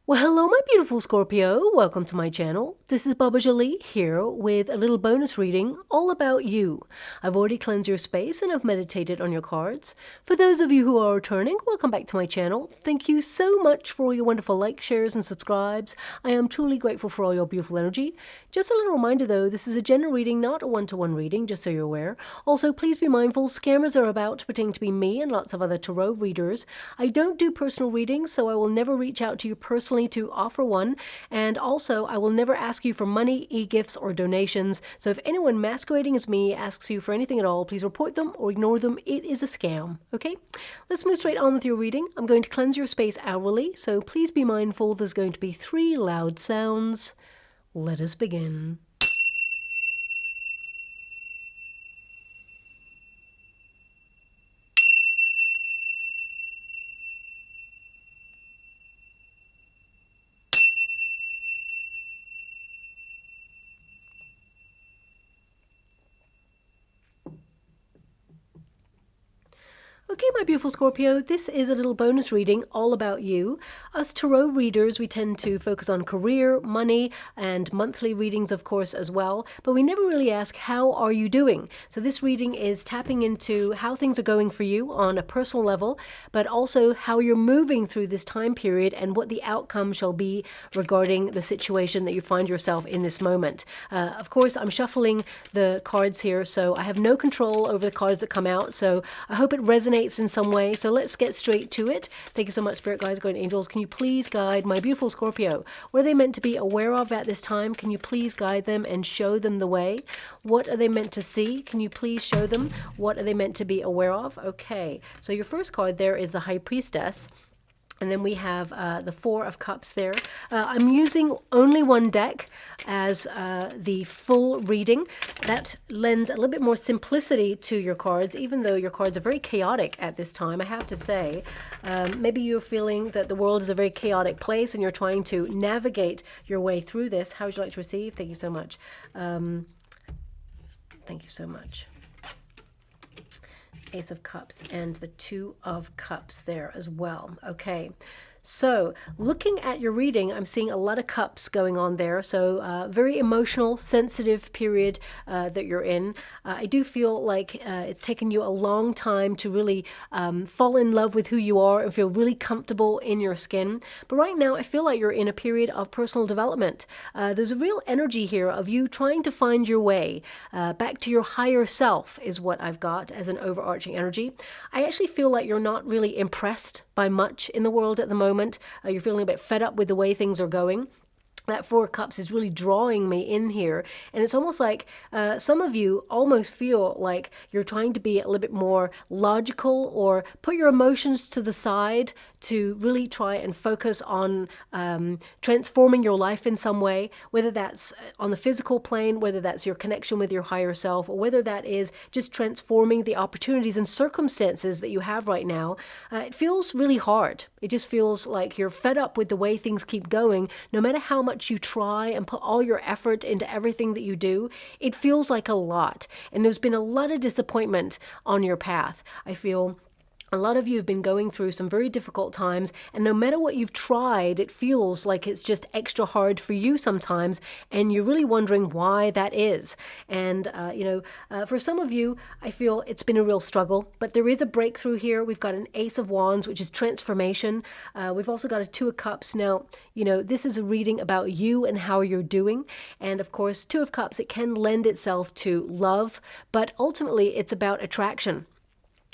Well, hello, my beautiful Scorpio. Welcome to my channel. This is Baba Jolie here with a little bonus reading all about you. I've already cleansed your space and I've meditated on your cards. For those of you who are returning, welcome back to my channel. Thank you so much for all your wonderful likes, shares, and subscribes. I am truly grateful for all your beautiful energy. Just a little reminder though, this is a general reading, not a one-to-one reading, just so you're aware. Also, please be mindful, scammers are about pretending to be me and lots of other tarot readers. I don't do personal readings, so I will never reach out to you personally to offer one, and also I will never ask you for money, e-gifts, or donations. So if anyone masquerading as me asks you for anything at all, please report them or ignore them. It is a scam. Okay, let's move straight on with your reading. I'm going to cleanse your space hourly, so please be mindful. There's going to be 3 loud sounds. Let us begin. Okay, my beautiful Scorpio, this is a little bonus reading all about you. Us tarot readers, we tend to focus on career, money, and monthly readings, of course, as well. But we never really ask, how are you doing? So this reading is tapping into how things are going for you on a personal level, but also how you're moving through this time period and what the outcome shall be regarding the situation that you find yourself in this moment. Of course, I'm shuffling the cards here, so I have no control over the cards that come out. So I hope it resonates in some way. So let's get straight to it. Thank you so much, Spirit Guides, Guardian Angels. Can you please guide my beautiful Scorpio? What are they meant to be aware of at this time? Can you please guide them and show them the way? What are they meant to see? Can you please show them? What are they meant to be aware of? Okay, so your first card there is the High Priestess. And then we have the 4 of Cups there. I'm using only one deck as the full reading. That lends a little bit more simplicity to your cards, even though your cards are very chaotic at this time, I have to say. Maybe you're feeling that the world is a very chaotic place and you're trying to navigate your way through this. How would you like to receive? Thank you so much. Thank you so much. Ace of Cups and the 2 of Cups there as well. Okay, so looking at your reading, I'm seeing a lot of cups going on there. So very emotional, sensitive period that you're in. I do feel like it's taken you a long time to really fall in love with who you are and feel really comfortable in your skin. But right now, I feel like you're in a period of personal development. There's a real energy here of you trying to find your way back to your higher self is what I've got as an overarching energy. I actually feel like you're not really impressed by much in the world at the moment. You're feeling a bit fed up with the way things are going. That 4 of Cups is really drawing me in here. And it's almost like some of you almost feel like you're trying to be a little bit more logical or put your emotions to the side to really try and focus on transforming your life in some way, whether that's on the physical plane, whether that's your connection with your higher self, or whether that is just transforming the opportunities and circumstances that you have right now. It feels really hard. It just feels like you're fed up with the way things keep going, no matter how much you try and put all your effort into everything that you do. It feels like a lot, and there's been a lot of disappointment on your path. I feel a lot of you have been going through some very difficult times, and no matter what you've tried, it feels like it's just extra hard for you sometimes, and you're really wondering why that is. And, for some of you, I feel it's been a real struggle, but there is a breakthrough here. We've got an Ace of Wands, which is transformation. We've also got a 2 of Cups. Now, this is a reading about you and how you're doing. And of course, 2 of Cups, it can lend itself to love, but ultimately it's about attraction.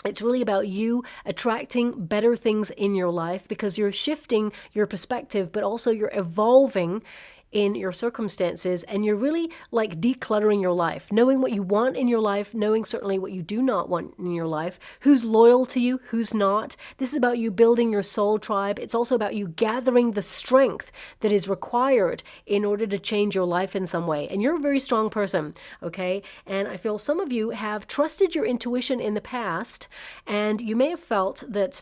It's really about you attracting better things in your life because you're shifting your perspective, but also you're evolving in your circumstances, and you're really like decluttering your life, knowing what you want in your life, knowing certainly what you do not want in your life, who's loyal to you, who's not. This is about you building your soul tribe. It's also about you gathering the strength that is required in order to change your life in some way. And you're a very strong person, okay? And I feel some of you have trusted your intuition in the past, and you may have felt that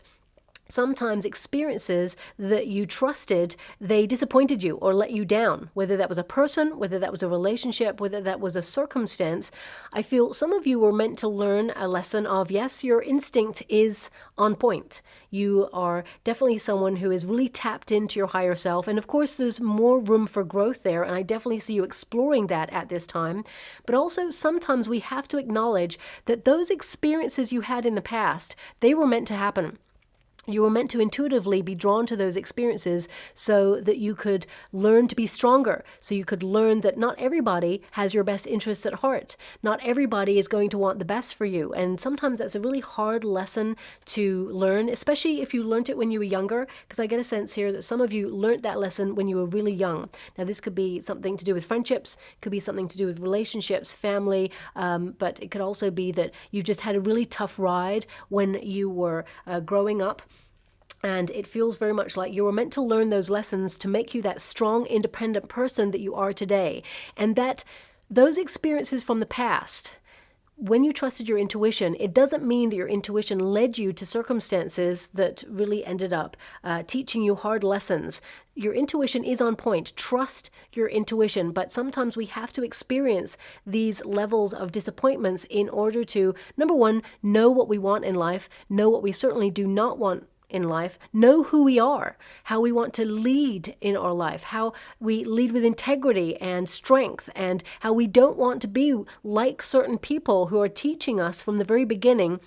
sometimes experiences that you trusted, they disappointed you or let you down, whether that was a person, whether that was a relationship, whether that was a circumstance. I feel some of you were meant to learn a lesson of, yes, your instinct is on point. You are definitely someone who is really tapped into your higher self. And of course, there's more room for growth there. And I definitely see you exploring that at this time. But also, sometimes we have to acknowledge that those experiences you had in the past, they were meant to happen. You were meant to intuitively be drawn to those experiences so that you could learn to be stronger, so you could learn that not everybody has your best interests at heart. Not everybody is going to want the best for you. And sometimes that's a really hard lesson to learn, especially if you learned it when you were younger, because I get a sense here that some of you learned that lesson when you were really young. Now, this could be something to do with friendships, could be something to do with relationships, family, but it could also be that you just had a really tough ride when you were growing up. And it feels very much like you were meant to learn those lessons to make you that strong, independent person that you are today. And that those experiences from the past, when you trusted your intuition, it doesn't mean that your intuition led you to circumstances that really ended up teaching you hard lessons. Your intuition is on point. Trust your intuition. But sometimes we have to experience these levels of disappointments in order to, number one, know what we want in life, know what we certainly do not want in life, know who we are, how we want to lead in our life, how we lead with integrity and strength, and how we don't want to be like certain people who are teaching us from the very beginning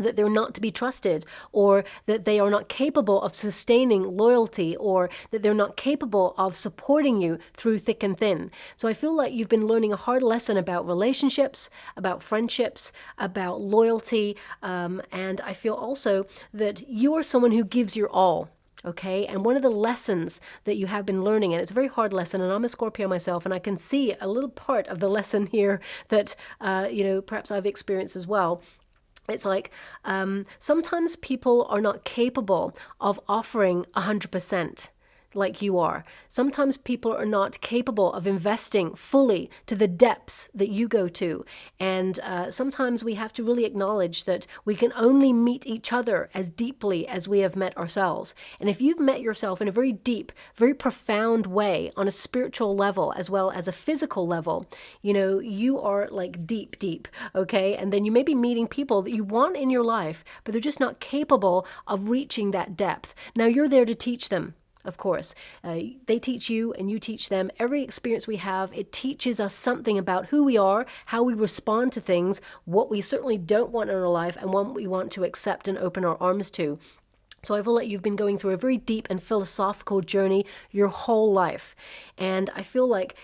that they're not to be trusted, or that they are not capable of sustaining loyalty, or that they're not capable of supporting you through thick and thin. So I feel like you've been learning a hard lesson about relationships, about friendships, about loyalty, and I feel also that you are someone who gives your all. Okay, and one of the lessons that you have been learning, and it's a very hard lesson, and I'm a Scorpio myself, and I can see a little part of the lesson here that, perhaps I've experienced as well. It's like sometimes people are not capable of offering 100% like you are. Sometimes people are not capable of investing fully to the depths that you go to. And sometimes we have to really acknowledge that we can only meet each other as deeply as we have met ourselves. And if you've met yourself in a very deep, very profound way on a spiritual level as well as a physical level, you are like deep, deep, okay? And then you may be meeting people that you want in your life, but they're just not capable of reaching that depth. Now, you're there to teach them. Of course, they teach you and you teach them. Every experience we have, it teaches us something about who we are, how we respond to things, what we certainly don't want in our life, and what we want to accept and open our arms to. So I feel like you've been going through a very deep and philosophical journey your whole life. And I feel like,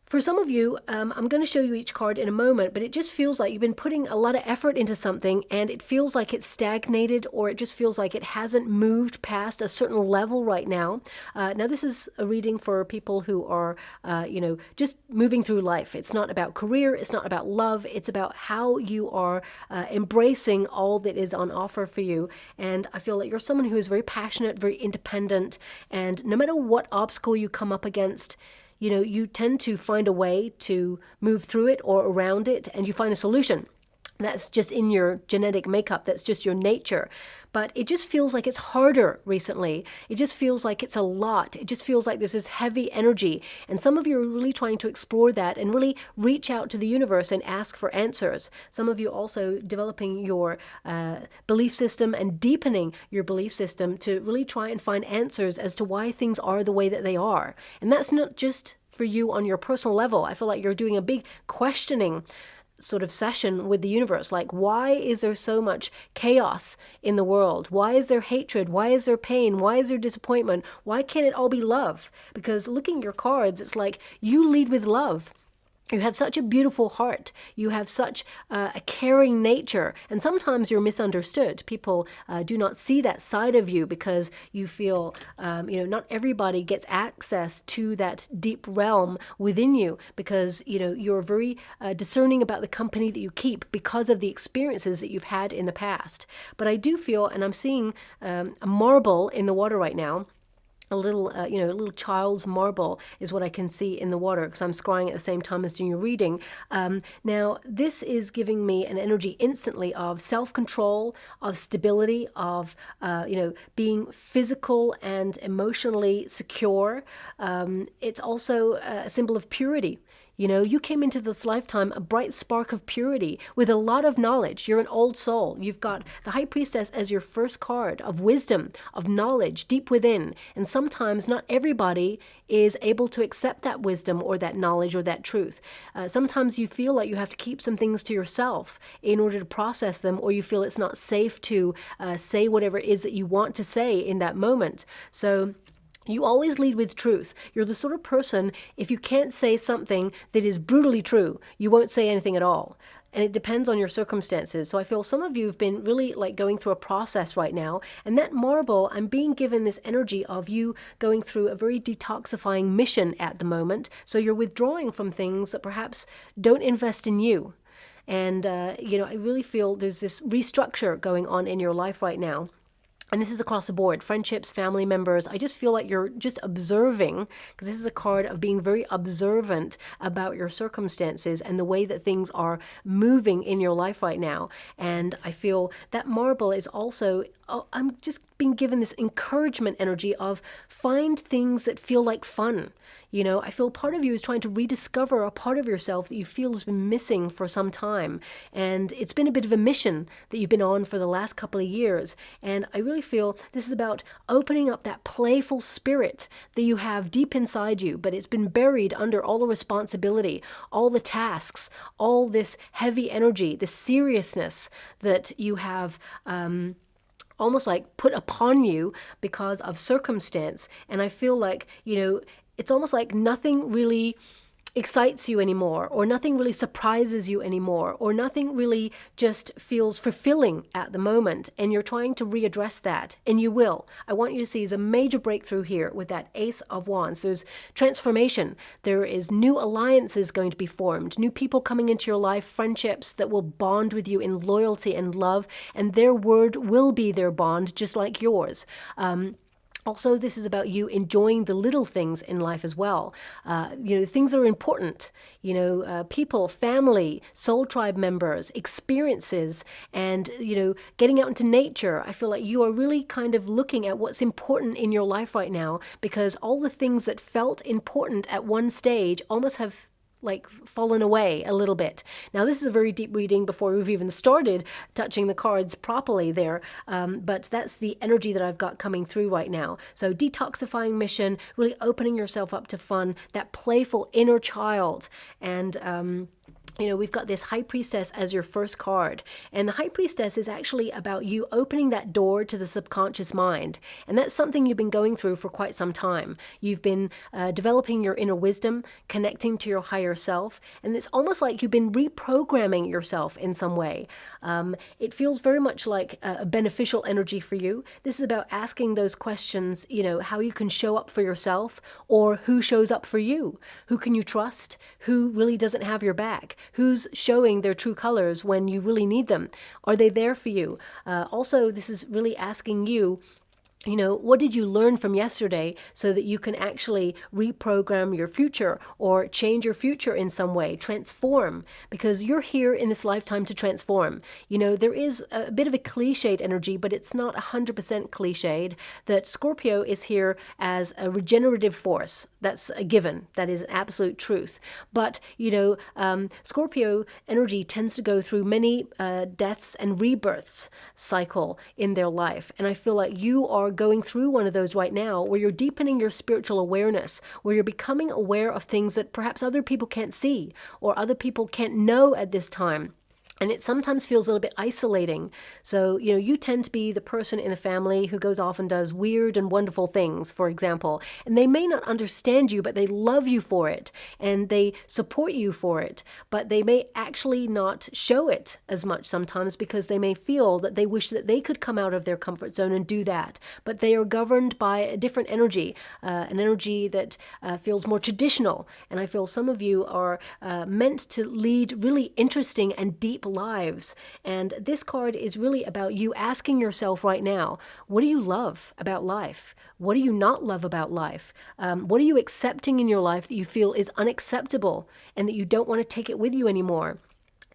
for some of you, I'm going to show you each card in a moment, but it just feels like you've been putting a lot of effort into something and it feels like it's stagnated, or it just feels like it hasn't moved past a certain level right now. Now, this is a reading for people who are, just moving through life. It's not about career. It's not about love. It's about how you are embracing all that is on offer for you. And I feel like you're someone who is very passionate, very independent, and no matter what obstacle you come up against, you tend to find a way to move through it or around it, and you find a solution. That's just in your genetic makeup. That's just your nature. But it just feels like it's harder recently. It just feels like it's a lot. It just feels like there's this heavy energy. And some of you are really trying to explore that and really reach out to the universe and ask for answers. Some of you also developing your belief system and deepening your belief system to really try and find answers as to why things are the way that they are. And that's not just for you on your personal level. I feel like you're doing a big questioning sort of session with the universe. Like, why is there so much chaos in the world? Why is there hatred? Why is there pain? Why is there disappointment? Why can't it all be love? Because looking at your cards, it's like you lead with love. You have such a beautiful heart. You have such a caring nature. And sometimes you're misunderstood. People do not see that side of you because you feel, not everybody gets access to that deep realm within you because, you're very discerning about the company that you keep because of the experiences that you've had in the past. But I do feel, and I'm seeing a marble in the water right now, a little, a little child's marble is what I can see in the water, because I'm scrying at the same time as doing your reading. Now, this is giving me an energy instantly of self-control, of stability, of, being physical and emotionally secure. It's also a symbol of purity. You came into this lifetime a bright spark of purity with a lot of knowledge. You're an old soul. You've got the High Priestess as your first card of wisdom, of knowledge deep within. And sometimes not everybody is able to accept that wisdom or that knowledge or that truth. Sometimes you feel like you have to keep some things to yourself in order to process them, or you feel it's not safe to say whatever it is that you want to say in that moment. So you always lead with truth. You're the sort of person, if you can't say something that is brutally true, you won't say anything at all. And it depends on your circumstances. So I feel some of you have been really like going through a process right now. And that marble, I'm being given this energy of you going through a very detoxifying mission at the moment. So you're withdrawing from things that perhaps don't invest in you. And, I really feel there's this restructure going on in your life right now. And this is across the board, friendships, family members. I just feel like you're just observing, because this is a card of being very observant about your circumstances and the way that things are moving in your life right now. And I feel that marble is also, I'm just being given this encouragement energy of find things that feel like fun. I feel part of you is trying to rediscover a part of yourself that you feel has been missing for some time. And it's been a bit of a mission that you've been on for the last couple of years. And I really feel this is about opening up that playful spirit that you have deep inside you, but it's been buried under all the responsibility, all the tasks, all this heavy energy, the seriousness that you have almost like put upon you because of circumstance. And I feel like, it's almost like nothing really excites you anymore, or nothing really surprises you anymore, or nothing really just feels fulfilling at the moment. And you're trying to readdress that, and you will. I want you to see there's a major breakthrough here with that Ace of Wands. There's transformation. There is new alliances going to be formed, new people coming into your life, friendships that will bond with you in loyalty and love, and their word will be their bond, just like yours. Also, this is about you enjoying the little things in life as well. Things that are important, people, family, soul tribe members, experiences, and, getting out into nature. I feel like you are really kind of looking at what's important in your life right now, because all the things that felt important at one stage almost have fallen away a little bit. Now, this is a very deep reading before we've even started touching the cards properly there, but that's the energy that I've got coming through right now. So detoxifying mission, really opening yourself up to fun, that playful inner child, and we've got this High Priestess as your first card. And the High Priestess is actually about you opening that door to the subconscious mind. And that's something you've been going through for quite some time. You've been developing your inner wisdom, connecting to your higher self. And it's almost like you've been reprogramming yourself in some way. It feels very much like a beneficial energy for you. This is about asking those questions, how you can show up for yourself, or who shows up for you. Who can you trust? Who really doesn't have your back? Who's showing their true colors when you really need them? Are they there for you? Also, this is really asking you, what did you learn from yesterday so that you can actually reprogram your future or change your future in some way, transform, because you're here in this lifetime to transform. There is a bit of a cliched energy, but it's not 100% cliched, that Scorpio is here as a regenerative force. That's a given. That is an absolute truth. But, Scorpio energy tends to go through many deaths and rebirths cycle in their life. And I feel like you are going through one of those right now, where you're deepening your spiritual awareness, where you're becoming aware of things that perhaps other people can't see or other people can't know at this time. And it sometimes feels a little bit isolating. So, you tend to be the person in the family who goes off and does weird and wonderful things, for example. And they may not understand you, but they love you for it. And they support you for it. But they may actually not show it as much sometimes, because they may feel that they wish that they could come out of their comfort zone and do that. But they are governed by a different energy, an energy that feels more traditional. And I feel some of you are meant to lead really interesting and deep lives. And this card is really about you asking yourself right now, what do you love about life? What do you not love about life? What are you accepting in your life that you feel is unacceptable and that you don't want to take it with you anymore?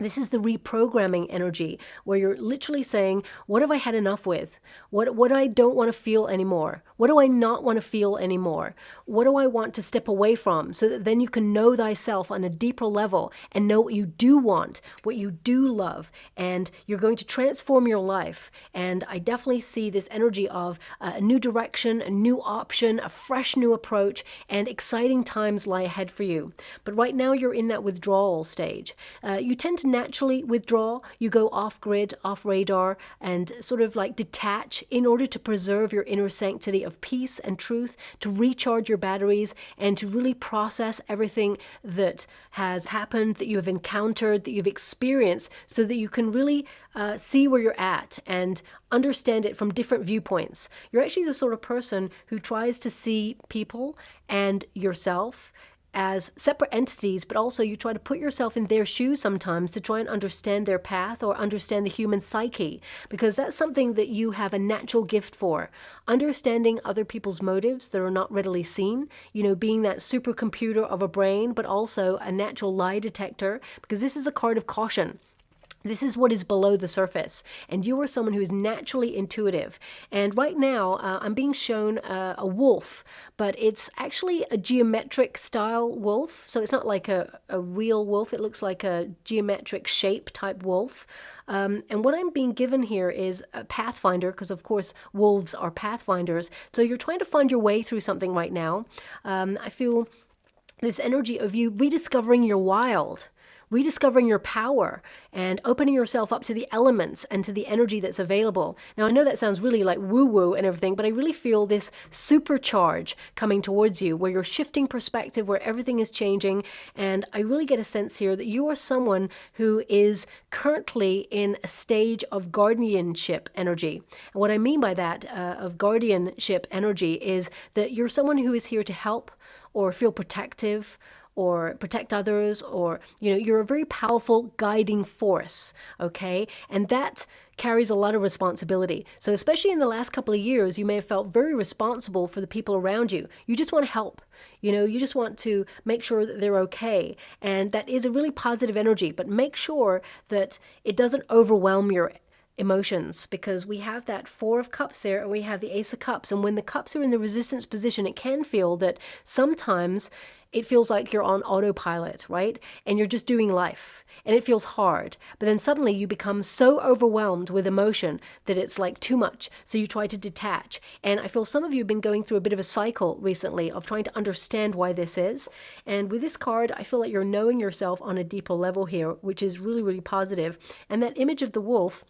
This is the reprogramming energy where you're literally saying, what have I had enough with? What I don't want to feel anymore? What do I not want to feel anymore? What do I want to step away from? So that then you can know thyself on a deeper level and know what you do want, what you do love, and you're going to transform your life. And I definitely see this energy of a new direction, a new option, a fresh new approach, and exciting times lie ahead for you. But right now you're in that withdrawal stage. You tend to naturally withdraw. You go off grid, off radar, and sort of like detach in order to preserve your inner sanctity of peace and truth, to recharge your batteries, and to really process everything that has happened, that you have encountered, that you've experienced, so that you can really see where you're at and understand it from different viewpoints. You're actually the sort of person who tries to see people and yourself as separate entities, but also you try to put yourself in their shoes sometimes to try and understand their path or understand the human psyche, because that's something that you have a natural gift for. Understanding other people's motives that are not readily seen, being that supercomputer of a brain, but also a natural lie detector, because this is a card of caution. This is what is below the surface, and you are someone who is naturally intuitive. And right now, I'm being shown a wolf, but it's actually a geometric style wolf. So it's not like a real wolf. It looks like a geometric shape type wolf. And what I'm being given here is a pathfinder, because of course wolves are pathfinders. So you're trying to find your way through something right now. I feel this energy of you rediscovering your wild, rediscovering your power, and opening yourself up to the elements and to the energy that's available. Now, I know that sounds really like woo-woo and everything, but I really feel this supercharge coming towards you, where you're shifting perspective, where everything is changing, and I really get a sense here that you are someone who is currently in a stage of guardianship energy. And what I mean by that, of guardianship energy, is that you're someone who is here to help or feel protective, or protect others, or, you're a very powerful guiding force, okay? And that carries a lot of responsibility. So especially in the last couple of years, you may have felt very responsible for the people around you. You just want to help. You just want to make sure that they're okay. And that is a really positive energy, but make sure that it doesn't overwhelm your emotions, because we have that Four of Cups there and we have the Ace of Cups. And when the cups are in the resistance position, it can feel that sometimes it feels like you're on autopilot, right? And you're just doing life and it feels hard. But then suddenly you become so overwhelmed with emotion that it's like too much. So you try to detach. And I feel some of you have been going through a bit of a cycle recently of trying to understand why this is. And with this card, I feel like you're knowing yourself on a deeper level here, which is really, really positive. And that image of the wolf,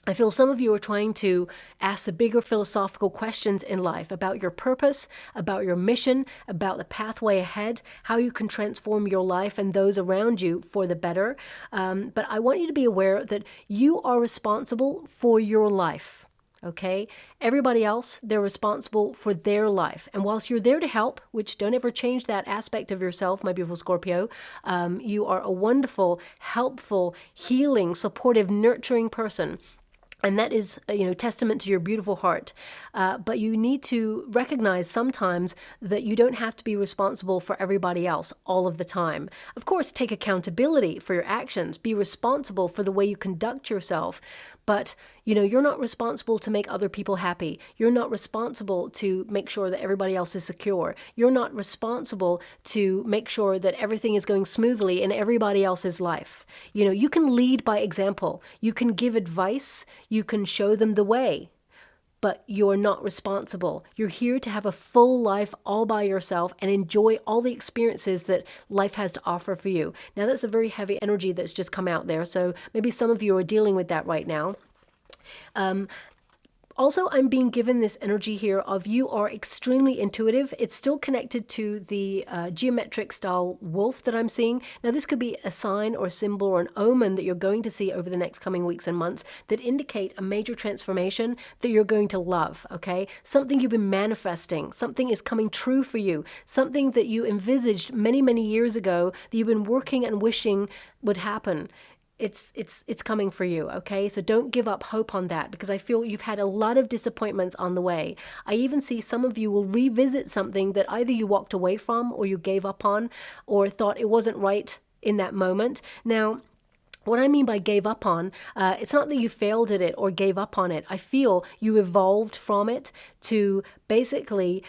I feel some of you are trying to ask the bigger philosophical questions in life about your purpose, about your mission, about the pathway ahead, how you can transform your life and those around you for the better. But I want you to be aware that you are responsible for your life. Okay? Everybody else, they're responsible for their life. And whilst you're there to help, which don't ever change that aspect of yourself, my beautiful Scorpio, you are a wonderful, helpful, healing, supportive, nurturing person. And that is, testament to your beautiful heart. But you need to recognize sometimes that you don't have to be responsible for everybody else all of the time. Of course, take accountability for your actions. Be responsible for the way you conduct yourself. But, you're not responsible to make other people happy. You're not responsible to make sure that everybody else is secure. You're not responsible to make sure that everything is going smoothly in everybody else's life. You can lead by example. You can give advice. You can show them the way. But you're not responsible. You're here to have a full life all by yourself and enjoy all the experiences that life has to offer for you. Now, that's a very heavy energy that's just come out there. So maybe some of you are dealing with that right now. Also, I'm being given this energy here of you are extremely intuitive. It's still connected to the geometric style wolf that I'm seeing. Now, this could be a sign or a symbol or an omen that you're going to see over the next coming weeks and months that indicate a major transformation that you're going to love, okay? Something you've been manifesting. Something is coming true for you. Something that you envisaged many, many years ago that you've been working and wishing would happen. it's coming for you, okay? So don't give up hope on that, because I feel you've had a lot of disappointments on the way. I even see some of you will revisit something that either you walked away from or you gave up on or thought it wasn't right in that moment. Now, what I mean by gave up on, it's not that you failed at it or gave up on it. I feel you evolved from it to basically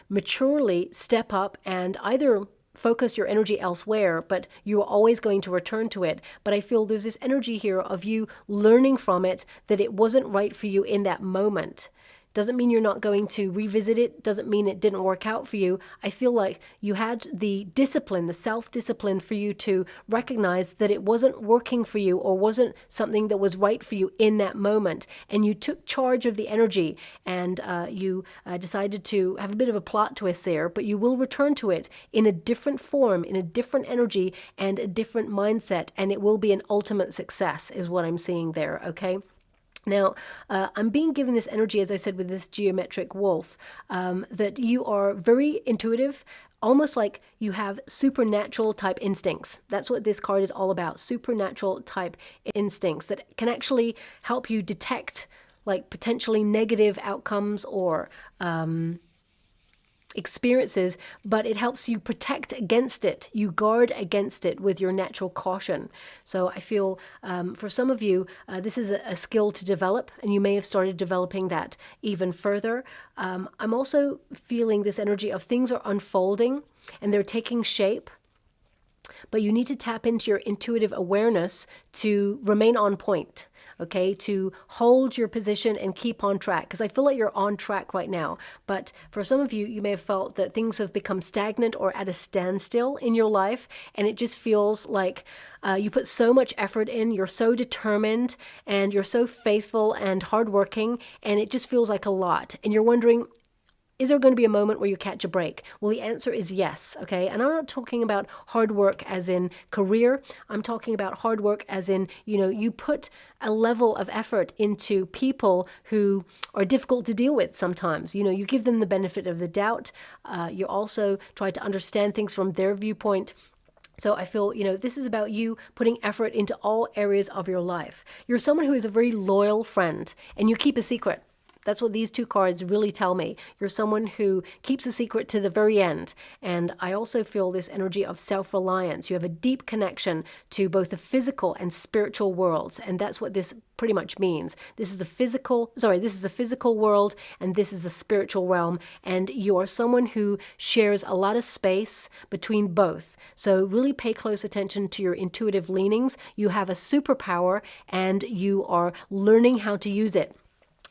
maturely step up and either focus your energy elsewhere, but you're always going to return to it. But I feel there's this energy here of you learning from it that it wasn't right for you in that moment. Doesn't mean you're not going to revisit it. Doesn't mean it didn't work out for you. I feel like you had the discipline, the self-discipline for you to recognize that it wasn't working for you or wasn't something that was right for you in that moment. And you took charge of the energy and you decided to have a bit of a plot twist there, but you will return to it in a different form, in a different energy and a different mindset. And it will be an ultimate success is what I'm seeing there, okay? Now, I'm being given this energy, as I said, with this geometric wolf, that you are very intuitive, almost like you have supernatural type instincts. That's what this card is all about, supernatural type instincts that can actually help you detect like potentially negative outcomes or experiences, but it helps you protect against it. You guard against it with your natural caution. So I feel for some of you, this is a skill to develop, and you may have started developing that even further. I'm also feeling this energy of things are unfolding and they're taking shape, but you need to tap into your intuitive awareness to remain on point. Okay, to hold your position and keep on track, because I feel like you're on track right now. But for some of you, you may have felt that things have become stagnant or at a standstill in your life, and it just feels like you put so much effort in, you're so determined, and you're so faithful and hardworking, and it just feels like a lot. And you're wondering, is there going to be a moment where you catch a break? Well, the answer is yes, okay? And I'm not talking about hard work as in career. I'm talking about hard work as in, you know, you put a level of effort into people who are difficult to deal with sometimes. You know, you give them the benefit of the doubt. You also try to understand things from their viewpoint. So I feel, you know, this is about you putting effort into all areas of your life. You're someone who is a very loyal friend, and you keep a secret. That's what these two cards really tell me. You're someone who keeps a secret to the very end. And I also feel this energy of self-reliance. You have a deep connection to both the physical and spiritual worlds. And that's what this pretty much means. This is the physical world, and this is the spiritual realm. And you are someone who shares a lot of space between both. So really pay close attention to your intuitive leanings. You have a superpower, and you are learning how to use it.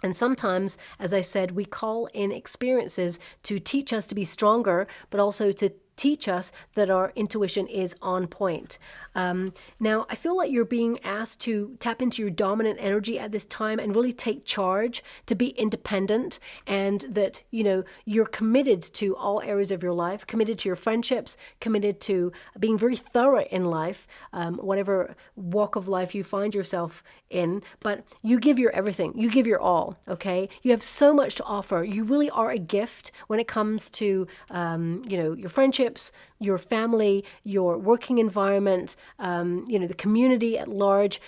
And sometimes, as I said, we call in experiences to teach us to be stronger, but also to teach us that our intuition is on point. Now, I feel like you're being asked to tap into your dominant energy at this time and really take charge, to be independent, and that, you know, you're committed to all areas of your life, committed to your friendships, committed to being very thorough in life, whatever walk of life you find yourself in, but you give your everything, you give your all, okay? You have so much to offer. You really are a gift when it comes to, you know, your friendships, your family, your working environment, you know, the community at large.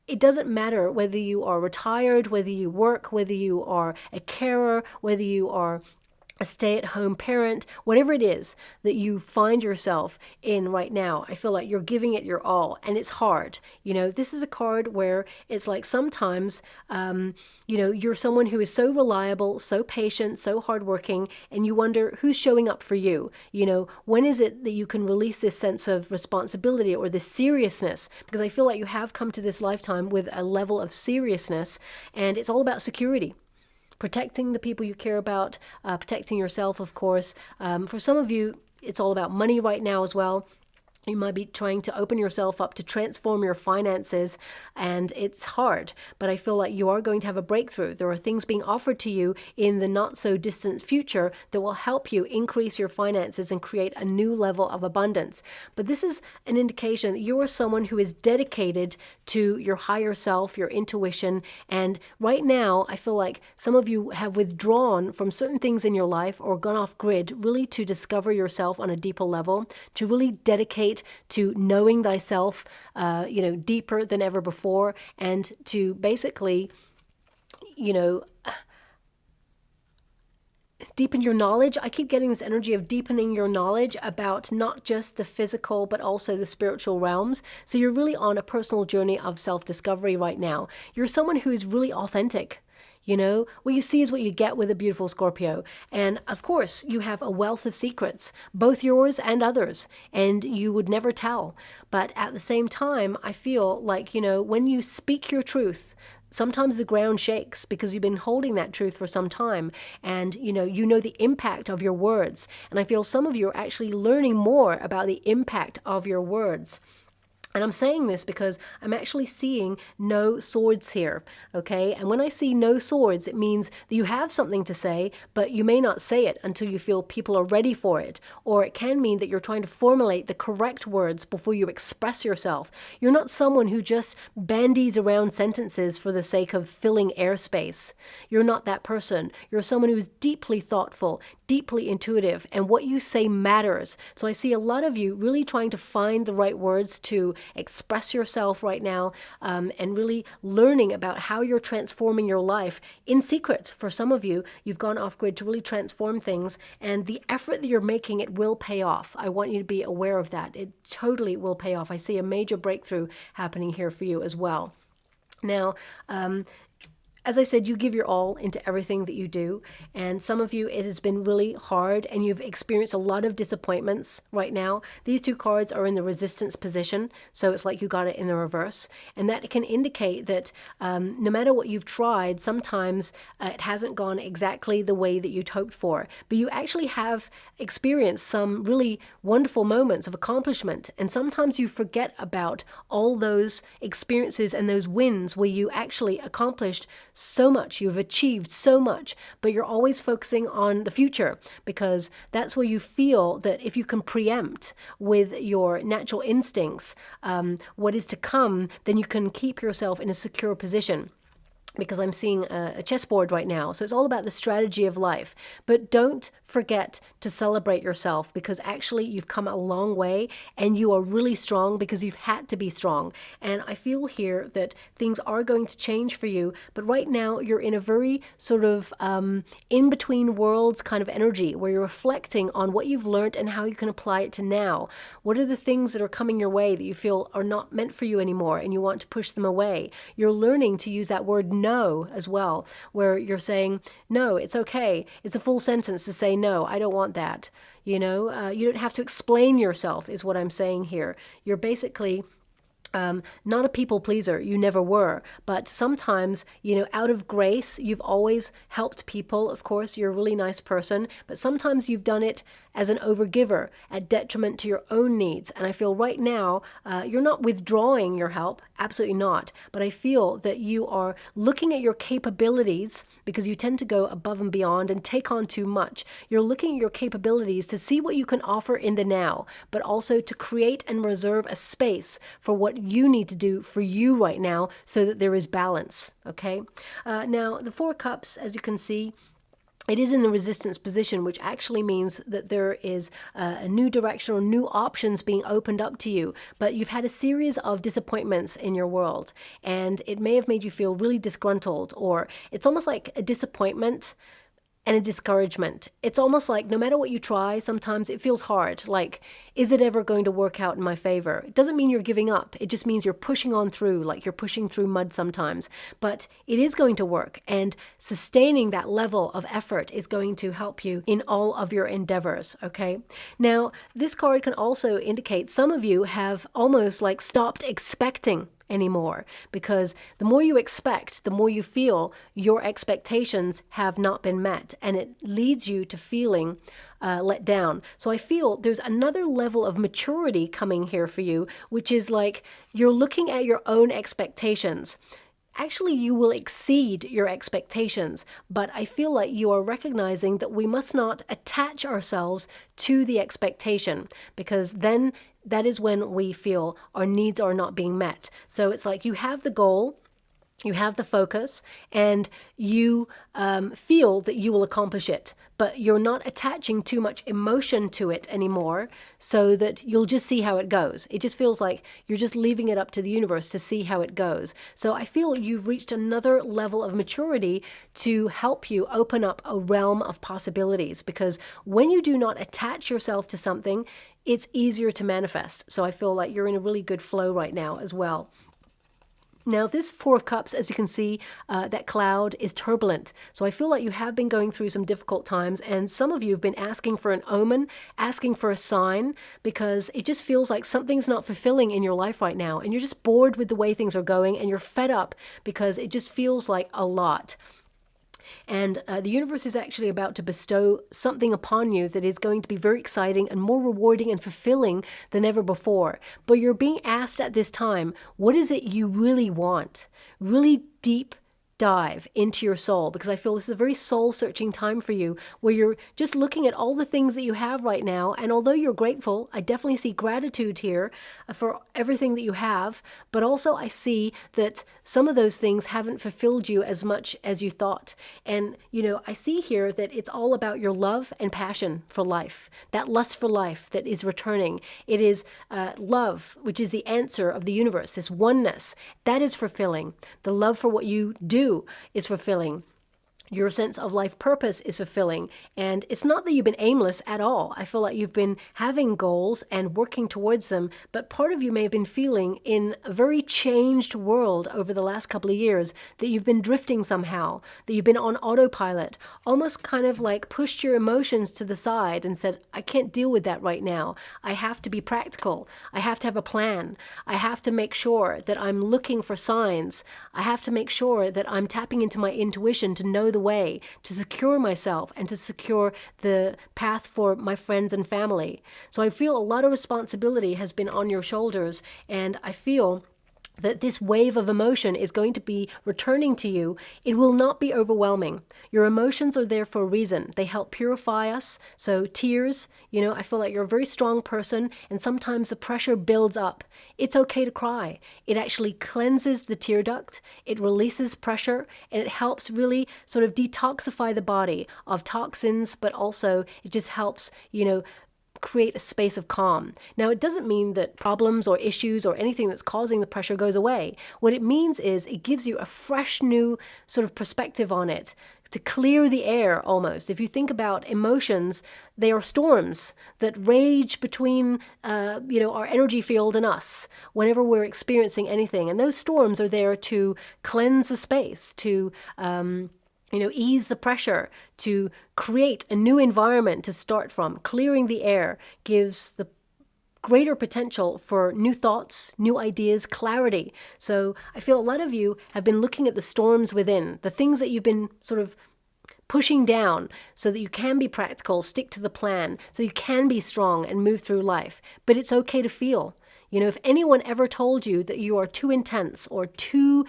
It doesn't matter whether you are retired, whether you work, whether you are a carer, whether you are a stay-at-home parent, whatever it is that you find yourself in right now, I feel like you're giving it your all, and it's hard. You know, this is a card where it's like sometimes, you know, you're someone who is so reliable, so patient, so hardworking, and you wonder who's showing up for you. You know, when is it that you can release this sense of responsibility or this seriousness? Because I feel like you have come to this lifetime with a level of seriousness, and it's all about security. Protecting the people you care about, protecting yourself, of course. For some of you, it's all about money right now as well. You might be trying to open yourself up to transform your finances, and it's hard, but I feel like you are going to have a breakthrough. There are things being offered to you in the not so distant future that will help you increase your finances and create a new level of abundance. But this is an indication that you are someone who is dedicated to your higher self, your intuition, and right now I feel like some of you have withdrawn from certain things in your life or gone off grid really to discover yourself on a deeper level, to really dedicate insight, to knowing thyself, deeper than ever before, and to basically, deepen your knowledge. I keep getting this energy of deepening your knowledge about not just the physical, but also the spiritual realms. So you're really on a personal journey of self-discovery right now. You're someone who is really authentic. What you see is what you get with a beautiful Scorpio. And of course, you have a wealth of secrets, both yours and others, and you would never tell. But at the same time, I feel like, when you speak your truth, sometimes the ground shakes because you've been holding that truth for some time, and you know the impact of your words. And I feel some of you are actually learning more about the impact of your words. And I'm saying this because I'm actually seeing no swords here, okay? And when I see no swords, it means that you have something to say, but you may not say it until you feel people are ready for it. Or it can mean that you're trying to formulate the correct words before you express yourself. You're not someone who just bandies around sentences for the sake of filling airspace. You're not that person. You're someone who's deeply thoughtful, deeply intuitive, and what you say matters. So I see a lot of you really trying to find the right words to express yourself right now, and really learning about how you're transforming your life in secret. For some of you, you've gone off grid to really transform things, and the effort that you're making, it will pay off. I want you to be aware of that. It totally will pay off. I see a major breakthrough happening here for you as well. Now, as I said, you give your all into everything that you do. And some of you, it has been really hard and you've experienced a lot of disappointments right now. These two cards are in the resistance position. So it's like you got it in the reverse. And that can indicate that no matter what you've tried, sometimes it hasn't gone exactly the way that you'd hoped for. But you actually have experienced some really wonderful moments of accomplishment. And sometimes you forget about all those experiences and those wins where you actually accomplished so much, you've achieved so much, but you're always focusing on the future because that's where you feel that if you can preempt with your natural instincts what is to come, then you can keep yourself in a secure position. Because I'm seeing a chessboard right now. So it's all about the strategy of life. But don't forget to celebrate yourself because actually you've come a long way and you are really strong because you've had to be strong. And I feel here that things are going to change for you. But right now you're in a very sort of in-between worlds kind of energy where you're reflecting on what you've learned and how you can apply it to now. What are the things that are coming your way that you feel are not meant for you anymore and you want to push them away? You're learning to use that word no as well, where you're saying, no, it's okay. It's a full sentence to say, no, I don't want that. You don't have to explain yourself is what I'm saying here. You're basically not a people pleaser. You never were. But sometimes, out of grace, you've always helped people. Of course, you're a really nice person, but sometimes you've done it as an overgiver at detriment to your own needs. And I feel right now, you're not withdrawing your help. Absolutely not. But I feel that you are looking at your capabilities because you tend to go above and beyond and take on too much. You're looking at your capabilities to see what you can offer in the now, but also to create and reserve a space for what you need to do for you right now so that there is balance. Okay. Now, the Four of Cups, as you can see, it is in the resistance position, which actually means that there is a new direction or new options being opened up to you. But you've had a series of disappointments in your world, and it may have made you feel really disgruntled, or it's almost like a disappointment and a discouragement. It's almost like no matter what you try, sometimes it feels hard. Like, is it ever going to work out in my favor? It doesn't mean you're giving up. It just means you're pushing on through, like you're pushing through mud sometimes. But it is going to work, and sustaining that level of effort is going to help you in all of your endeavors, okay? Now, this card can also indicate some of you have almost like stopped expecting anymore, because the more you expect, the more you feel your expectations have not been met, and it leads you to feeling let down. So I feel there's another level of maturity coming here for you, which is like you're looking at your own expectations. Actually, you will exceed your expectations, but I feel like you are recognizing that we must not attach ourselves to the expectation, because then that is when we feel our needs are not being met. So it's like you have the goal, you have the focus, and you feel that you will accomplish it. but you're not attaching too much emotion to it anymore, so that you'll just see how it goes. It just feels like you're just leaving it up to the universe to see how it goes. So I feel you've reached another level of maturity to help you open up a realm of possibilities, because when you do not attach yourself to something, it's easier to manifest. So I feel like you're in a really good flow right now as well. Now, this Four of Cups, as you can see, that cloud is turbulent. So I feel like you have been going through some difficult times, and some of you have been asking for an omen, asking for a sign, because it just feels like something's not fulfilling in your life right now, and you're just bored with the way things are going, and you're fed up because it just feels like a lot. And the universe is actually about to bestow something upon you that is going to be very exciting and more rewarding and fulfilling than ever before. But you're being asked at this time, what is it you really want? Really deep dive into your soul, because I feel this is a very soul-searching time for you, where you're just looking at all the things that you have right now, and although you're grateful, I definitely see gratitude here for everything that you have, but also I see that some of those things haven't fulfilled you as much as you thought. And, you know, I see here that it's all about your love and passion for life, that lust for life that is returning. It is love, which is the answer of the universe, this oneness, that is fulfilling. The love for what you do is fulfilling. Your sense of life purpose is fulfilling. And it's not that you've been aimless at all. I feel like you've been having goals and working towards them, but part of you may have been feeling in a very changed world over the last couple of years that you've been drifting somehow, that you've been on autopilot, almost kind of like pushed your emotions to the side and said, I can't deal with that right now. I have to be practical. I have to have a plan. I have to make sure that I'm looking for signs. I have to make sure that I'm tapping into my intuition to know the way to secure myself and to secure the path for my friends and family. So I feel a lot of responsibility has been on your shoulders, and I feel that this wave of emotion is going to be returning to you. It will not be overwhelming. Your emotions are there for a reason. They help purify us. So tears, you know, I feel like you're a very strong person, and sometimes the pressure builds up. It's okay to cry. It actually cleanses the tear duct. It releases pressure, and it helps really sort of detoxify the body of toxins, but also it just helps, you know, create a space of calm. Now, it doesn't mean that problems or issues or anything that's causing the pressure goes away. What it means is it gives you a fresh new sort of perspective on it, to clear the air almost. If you think about emotions, they are storms that rage between, our energy field and us whenever we're experiencing anything. And those storms are there to cleanse the space, to ease the pressure, to create a new environment to start from. Clearing the air gives the greater potential for new thoughts, new ideas, clarity. So I feel a lot of you have been looking at the storms within, the things that you've been sort of pushing down so that you can be practical, stick to the plan, so you can be strong and move through life. But it's okay to feel. You know, if anyone ever told you that you are too intense or too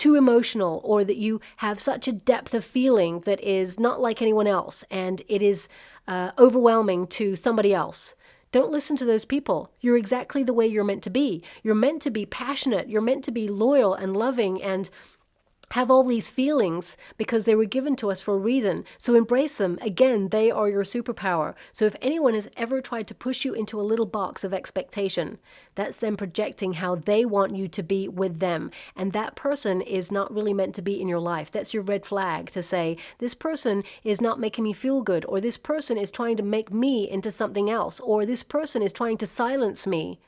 emotional, or that you have such a depth of feeling that is not like anyone else and it is overwhelming to somebody else, don't listen to those people. You're exactly the way you're meant to be. You're meant to be passionate. You're meant to be loyal and loving and have all these feelings because they were given to us for a reason. So embrace them. Again, they are your superpower. So if anyone has ever tried to push you into a little box of expectation, that's them projecting how they want you to be with them. And that person is not really meant to be in your life. That's your red flag to say, this person is not making me feel good, or this person is trying to make me into something else, or this person is trying to silence me.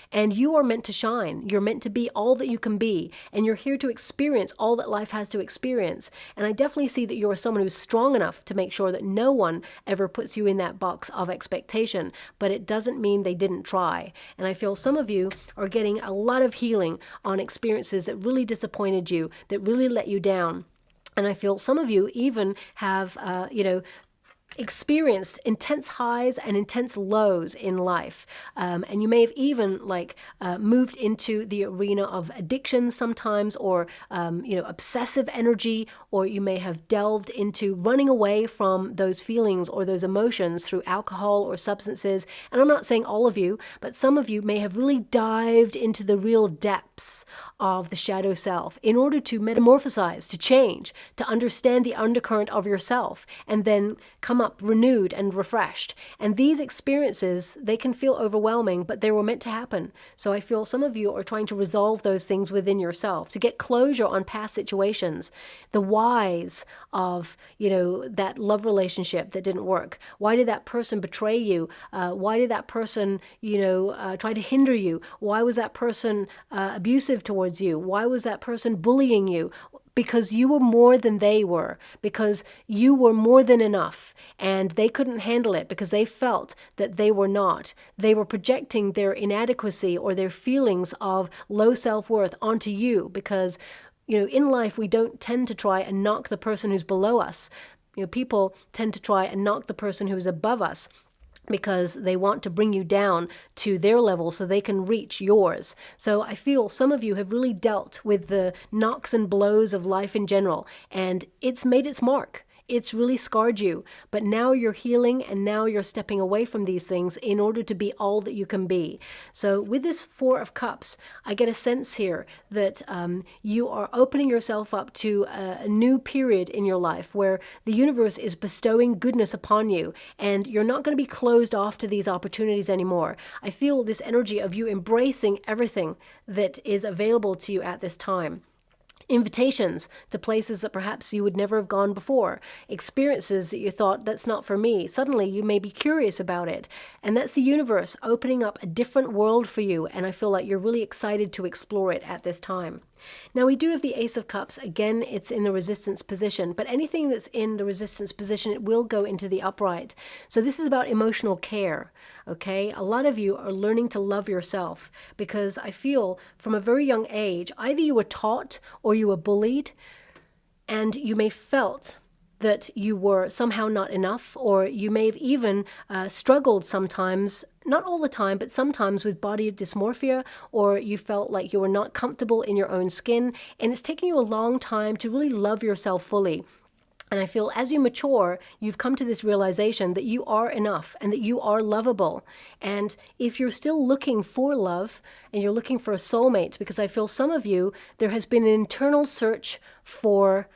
And you are meant to shine. You're meant to be all that you can be. And you're here to experience all that life has to experience. And I definitely see that you're someone who's strong enough to make sure that no one ever puts you in that box of expectation. But it doesn't mean they didn't try. And I feel some of you are getting a lot of healing on experiences that really disappointed you, that really let you down. And I feel some of you even have, experienced intense highs and intense lows in life, and you may have even moved into the arena of addiction sometimes, or obsessive energy, or you may have delved into running away from those feelings or those emotions through alcohol or substances. And I'm not saying all of you, but some of you may have really dived into the real depths of the shadow self in order to metamorphosize, to change, to understand the undercurrent of yourself, and then come up renewed and refreshed. And these experiences, they can feel overwhelming, but they were meant to happen. So I feel some of you are trying to resolve those things within yourself, to get closure on past situations, the whys of, that love relationship that didn't work. Why did that person betray you? Why did that person, try to hinder you? Why was that person abusive towards you? Why was that person bullying you? Because you were more than they were, because you were more than enough, and they couldn't handle it because they felt that they were not. They were projecting their inadequacy or their feelings of low self-worth onto you, because in life we don't tend to try and knock the person who's below us. People tend to try and knock the person who's above us, because they want to bring you down to their level so they can reach yours. So I feel some of you have really dealt with the knocks and blows of life in general, and it's made its mark. It's really scarred you, but now you're healing, and now you're stepping away from these things in order to be all that you can be. So with this Four of Cups, I get a sense here that you are opening yourself up to a new period in your life where the universe is bestowing goodness upon you, and you're not going to be closed off to these opportunities anymore. I feel this energy of you embracing everything that is available to you at this time. Invitations to places that perhaps you would never have gone before, experiences that you thought, that's not for me. Suddenly you may be curious about it, and that's the universe opening up a different world for you, and I feel like you're really excited to explore it at this time. Now we do have the Ace of Cups. Again, it's in the resistance position, but anything that's in the resistance position, it will go into the upright. So this is about emotional care, okay? A lot of you are learning to love yourself, because I feel from a very young age, either you were taught or you were bullied, and you may felt that you were somehow not enough, or you may have even struggled sometimes, not all the time, but sometimes with body dysmorphia, or you felt like you were not comfortable in your own skin, and it's taken you a long time to really love yourself fully. And I feel as you mature, you've come to this realization that you are enough and that you are lovable. And if you're still looking for love and you're looking for a soulmate, because I feel some of you, there has been an internal search for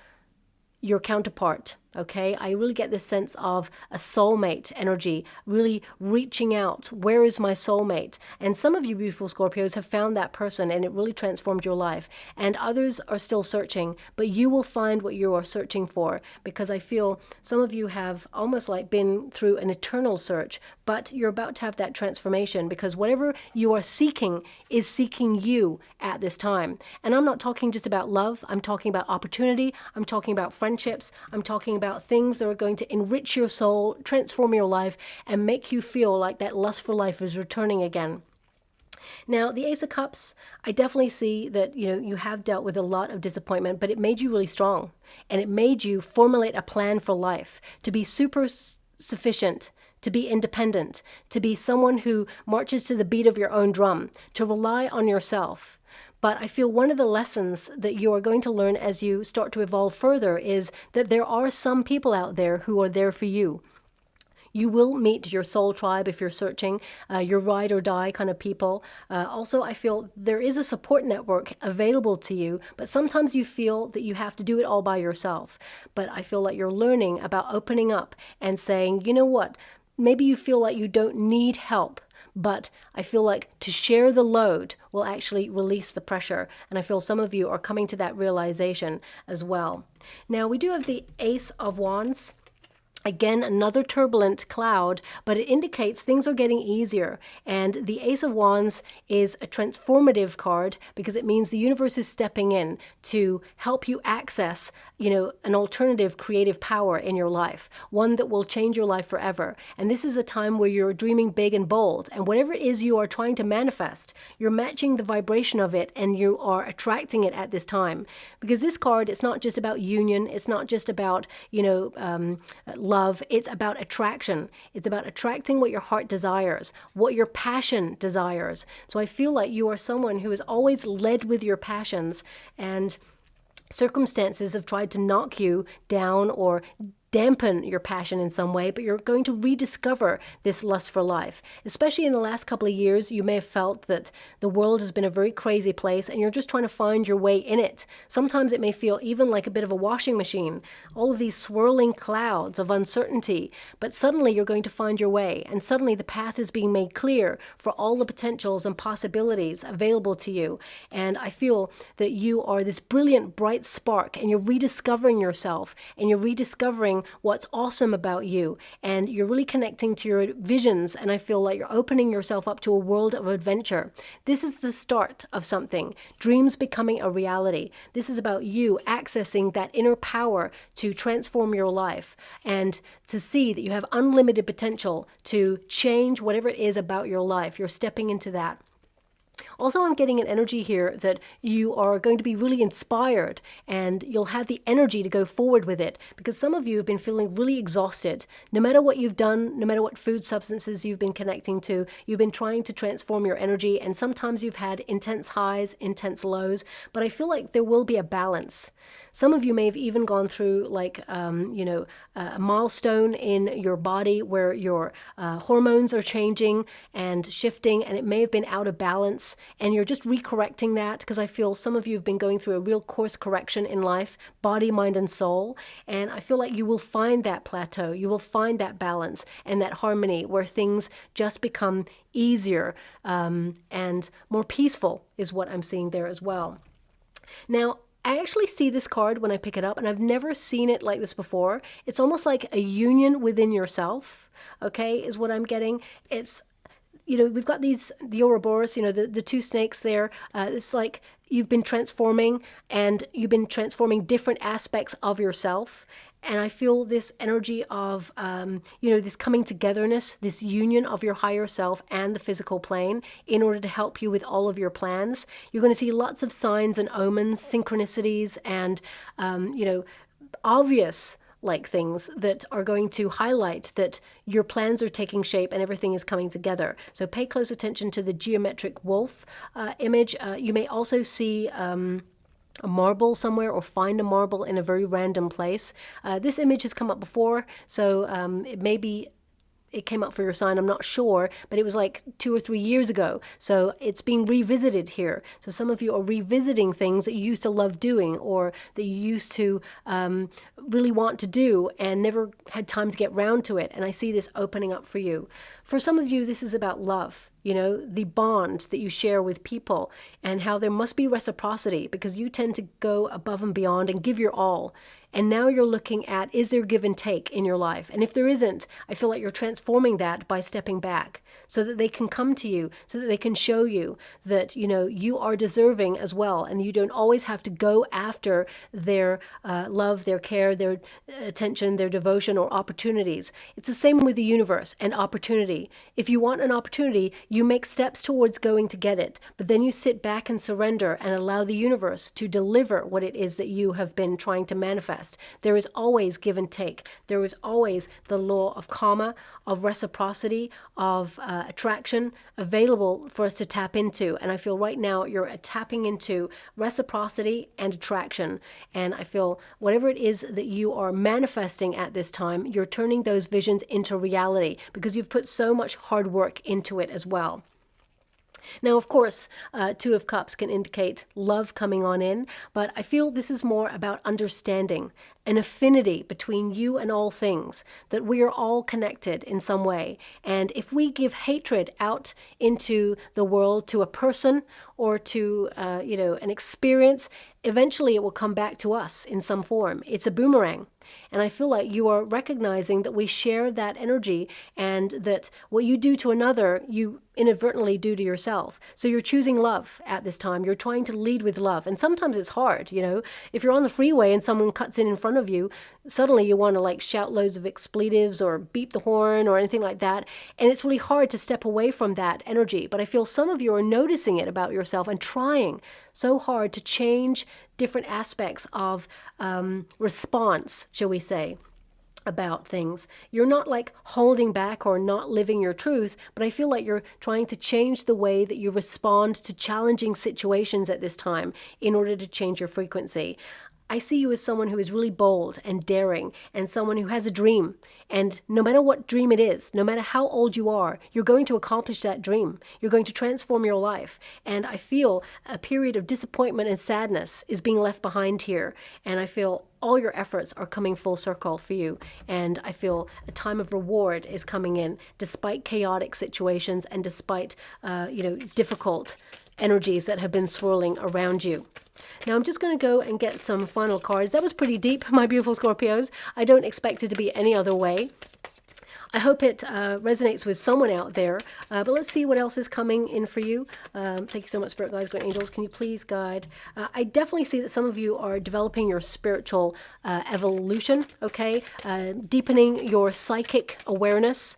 your counterpart, okay? I really get this sense of a soulmate energy, really reaching out. Where is my soulmate? And some of you beautiful Scorpios have found that person, and it really transformed your life. And others are still searching, but you will find what you are searching for, because I feel some of you have almost like been through an eternal search, but you're about to have that transformation, because whatever you are seeking is seeking you at this time. And I'm not talking just about love. I'm talking about opportunity. I'm talking about friendships. I'm talking about things that are going to enrich your soul, transform your life, and make you feel like that lust for life is returning again. Now, the Ace of Cups, I definitely see that, you have dealt with a lot of disappointment, but it made you really strong, and it made you formulate a plan for life, to be super sufficient, to be independent, to be someone who marches to the beat of your own drum, to rely on yourself. But I feel one of the lessons that you are going to learn as you start to evolve further is that there are some people out there who are there for you. You will meet your soul tribe if you're searching, your ride or die kind of people. Also, I feel there is a support network available to you, but sometimes you feel that you have to do it all by yourself. But I feel like you're learning about opening up and saying, you know what, maybe you feel like you don't need help, but I feel like to share the load will actually release the pressure. And I feel some of you are coming to that realization as well. Now, we do have the Ace of Wands. Again, another turbulent cloud, but it indicates things are getting easier. And the Ace of Wands is a transformative card, because it means the universe is stepping in to help you access, an alternative creative power in your life, one that will change your life forever. And this is a time where you're dreaming big and bold, and whatever it is you are trying to manifest, you're matching the vibration of it, and you are attracting it at this time. Because this card, it's not just about union, it's not just about, love, it's about attraction. It's about attracting what your heart desires, what your passion desires. So I feel like you are someone who is always led with your passions, and circumstances have tried to knock you down or dampen your passion in some way, but you're going to rediscover this lust for life. Especially in the last couple of years, you may have felt that the world has been a very crazy place and you're just trying to find your way in it. Sometimes it may feel even like a bit of a washing machine, all of these swirling clouds of uncertainty, but suddenly you're going to find your way, and suddenly the path is being made clear for all the potentials and possibilities available to you. And I feel that you are this brilliant, bright spark, and you're rediscovering yourself, and you're rediscovering what's awesome about you, and you're really connecting to your visions, and I feel like you're opening yourself up to a world of adventure. This is the start of something, dreams becoming a reality. This is about you accessing that inner power to transform your life and to see that you have unlimited potential to change whatever it is about your life. You're stepping into that. Also, I'm getting an energy here that you are going to be really inspired, and you'll have the energy to go forward with it, because some of you have been feeling really exhausted. No matter what you've done, no matter what food substances you've been connecting to, you've been trying to transform your energy, and sometimes you've had intense highs, intense lows, but I feel like there will be a balance. Some of you may have even gone through like, a milestone in your body where your hormones are changing and shifting, and it may have been out of balance, and you're just recorrecting that, because I feel some of you have been going through a real course correction in life, body, mind, and soul, and I feel like you will find that plateau, you will find that balance and that harmony where things just become easier and more peaceful is what I'm seeing there as well. Now, I actually see this card when I pick it up, and I've never seen it like this before. It's almost like a union within yourself, okay, is what I'm getting. It's, we've got the Ouroboros, the two snakes there. It's like you've been transforming, and you've been transforming different aspects of yourself. And I feel this energy of, this coming togetherness, this union of your higher self and the physical plane in order to help you with all of your plans. You're going to see lots of signs and omens, synchronicities, and, obvious like things that are going to highlight that your plans are taking shape and everything is coming together. So pay close attention to the geometric wolf image. You may also see a marble somewhere, or find a marble in a very random place. This image has come up before, so it came up for your sign, I'm not sure, but it was like 2 or 3 years ago. So it's being revisited here. So some of you are revisiting things that you used to love doing, or that you used to really want to do and never had time to get round to it. And I see this opening up for you. For some of you, this is about love. The bond that you share with people, and how there must be reciprocity, because you tend to go above and beyond and give your all. And now you're looking at, is there give and take in your life? And if there isn't, I feel like you're transforming that by stepping back so that they can come to you, so that they can show you that, you are deserving as well. And you don't always have to go after their love, their care, their attention, their devotion, or opportunities. It's the same with the universe and opportunity. If you want an opportunity, you make steps towards going to get it, but then you sit back and surrender and allow the universe to deliver what it is that you have been trying to manifest. There is always give and take. There is always the law of karma, of reciprocity, of attraction available for us to tap into. And I feel right now you're tapping into reciprocity and attraction. And I feel whatever it is that you are manifesting at this time, you're turning those visions into reality, because you've put so much hard work into it as well. Now, of course, Two of Cups can indicate love coming on in, but I feel this is more about understanding, an affinity between you and all things, that we are all connected in some way. And if we give hatred out into the world to a person or to, an experience, eventually it will come back to us in some form. It's a boomerang. And I feel like you are recognizing that we share that energy, and that what you do to another, you inadvertently do to yourself. So you're choosing love at this time. You're trying to lead with love. And sometimes it's hard, If you're on the freeway and someone cuts in front of you, suddenly you want to shout loads of expletives or beep the horn or anything like that. And it's really hard to step away from that energy. But I feel some of you are noticing it about yourself and trying so hard to change different aspects of response, shall we say. about things. You're not like holding back or not living your truth, but I feel like you're trying to change the way that you respond to challenging situations at this time in order to change your frequency. I see you as someone who is really bold and daring and someone who has a dream. And no matter what dream it is, no matter how old you are, you're going to accomplish that dream. You're going to transform your life. And I feel a period of disappointment and sadness is being left behind here. And I feel all your efforts are coming full circle for you. And I feel a time of reward is coming in despite chaotic situations and despite, difficult energies that have been swirling around you. Now I'm just going to go and get some final cards. That was pretty deep, my beautiful Scorpios. I don't expect it to be any other way. I hope it resonates with someone out there. But let's see what else is coming in for you. Thank you so much, Spirit Guides, Great Angels. Can you please guide? I definitely see that some of you are developing your spiritual evolution, okay? Deepening your psychic awareness.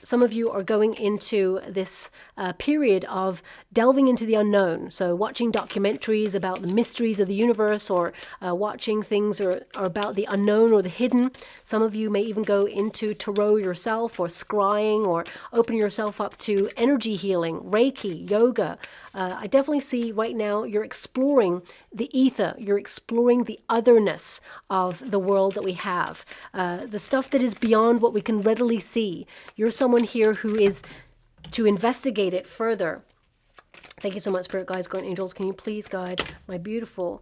Some of you are going into this period of delving into the unknown. So watching documentaries about the mysteries of the universe, or watching things or about the unknown or the hidden. Some of you may even go into tarot yourself, or scrying, or opening yourself up to energy healing, Reiki, yoga. I definitely see right now you're exploring the ether. You're exploring the otherness of the world that we have. The stuff that is beyond what we can readily see. You're someone here who is to investigate it further. Thank you so much, Spirit Guides, Guardian Angels. Can you please guide my beautiful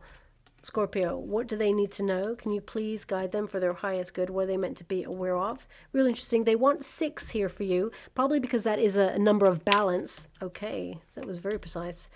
Scorpio? What do they need to know? Can you please guide them for their highest good? What are they meant to be aware of? Really interesting. They want 6 here for you, probably because that is a number of balance. Okay, that was very precise.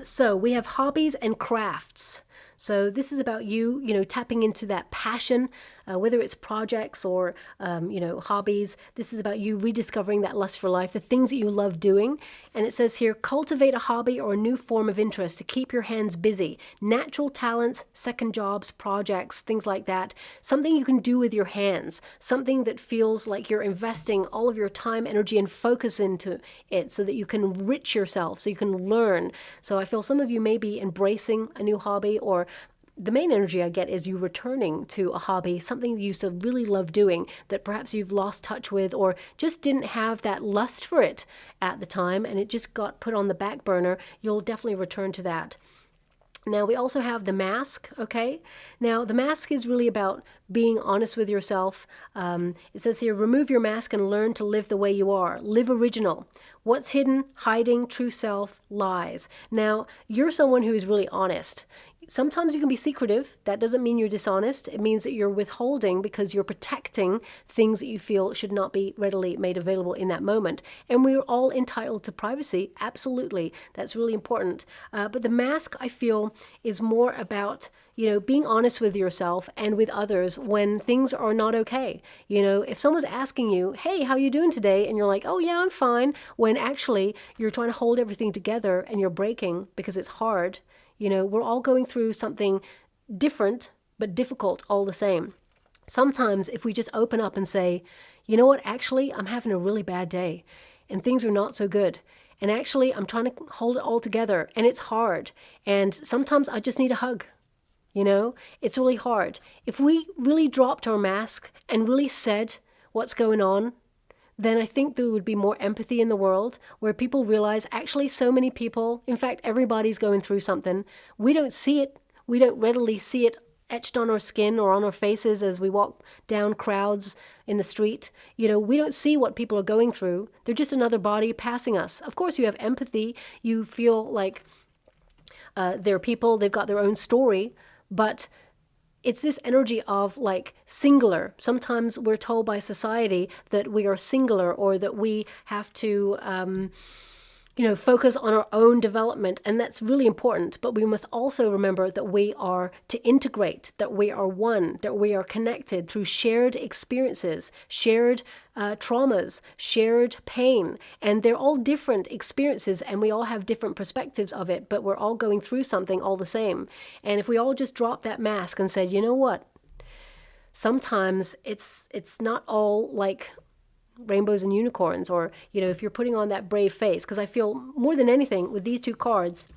So we have hobbies and crafts. So this is about you, tapping into that passion, whether it's projects or, hobbies. This is about you rediscovering that lust for life, the things that you love doing. And it says here, cultivate a hobby or a new form of interest to keep your hands busy. Natural talents, second jobs, projects, things like that. Something you can do with your hands. Something that feels like you're investing all of your time, energy, and focus into it so that you can enrich yourself, so you can learn. So I feel some of you may be embracing a new hobby, or the main energy I get is you returning to a hobby, something you used to really love doing that perhaps you've lost touch with, or just didn't have that lust for it at the time and it just got put on the back burner. You'll definitely return to that. Now we also have the mask, okay? Now the mask is really about being honest with yourself. It says here, remove your mask and learn to live the way you are. Live original. What's hidden, hiding, true self, lies. Now you're someone who is really honest. Sometimes you can be secretive. That doesn't mean you're dishonest. It means that you're withholding because you're protecting things that you feel should not be readily made available in that moment. And we're all entitled to privacy. Absolutely. That's really important. But the mask, I feel, is more about, being honest with yourself and with others when things are not okay. If someone's asking you, hey, how you doing today? And you're like, oh yeah, I'm fine. When actually you're trying to hold everything together and you're breaking because it's hard. We're all going through something different, but difficult all the same. Sometimes if we just open up and say, you know what, actually, I'm having a really bad day and things are not so good. And actually, I'm trying to hold it all together and it's hard. And sometimes I just need a hug. It's really hard. If we really dropped our mask and really said what's going on, then I think there would be more empathy in the world where people realize actually so many people, in fact, everybody's going through something. We don't see it. We don't readily see it etched on our skin or on our faces as we walk down crowds in the street. We don't see what people are going through. They're just another body passing us. Of course, you have empathy. You feel like they're people, they've got their own story, but it's this energy of like singular. Sometimes we're told by society that we are singular or that we have to, focus on our own development. And that's really important. But we must also remember that we are to integrate, that we are one, that we are connected through shared experiences, shared traumas, shared pain. And they're all different experiences and we all have different perspectives of it, but we're all going through something all the same. And if we all just drop that mask and said, you know what, sometimes it's not all like rainbows and unicorns, or if you're putting on that brave face, because I feel more than anything with these two cards,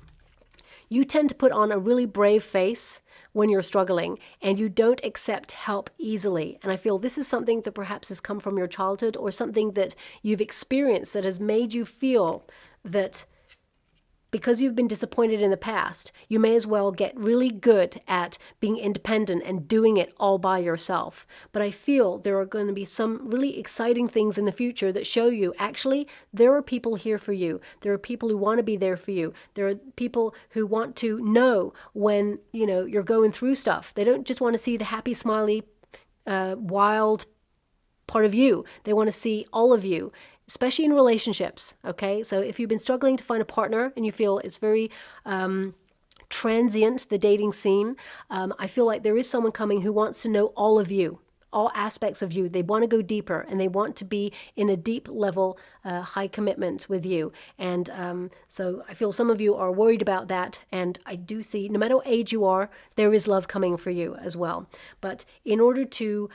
You tend to put on a really brave face when you're struggling, and you don't accept help easily. And I feel this is something that perhaps has come from your childhood, or something that you've experienced that has made you feel that because you've been disappointed in the past, you may as well get really good at being independent and doing it all by yourself. But I feel there are going to be some really exciting things in the future that show you, actually, there are people here for you. There are people who want to be there for you. There are people who want to know when, you're going through stuff. They don't just want to see the happy, smiley, wild part of you. They want to see all of you, especially in relationships, okay? So if you've been struggling to find a partner and you feel it's very transient, the dating scene, I feel like there is someone coming who wants to know all of you, all aspects of you. They want to go deeper, and they want to be in a deep level, high commitment with you. And so I feel some of you are worried about that, and I do see, no matter what age you are, there is love coming for you as well. But in order to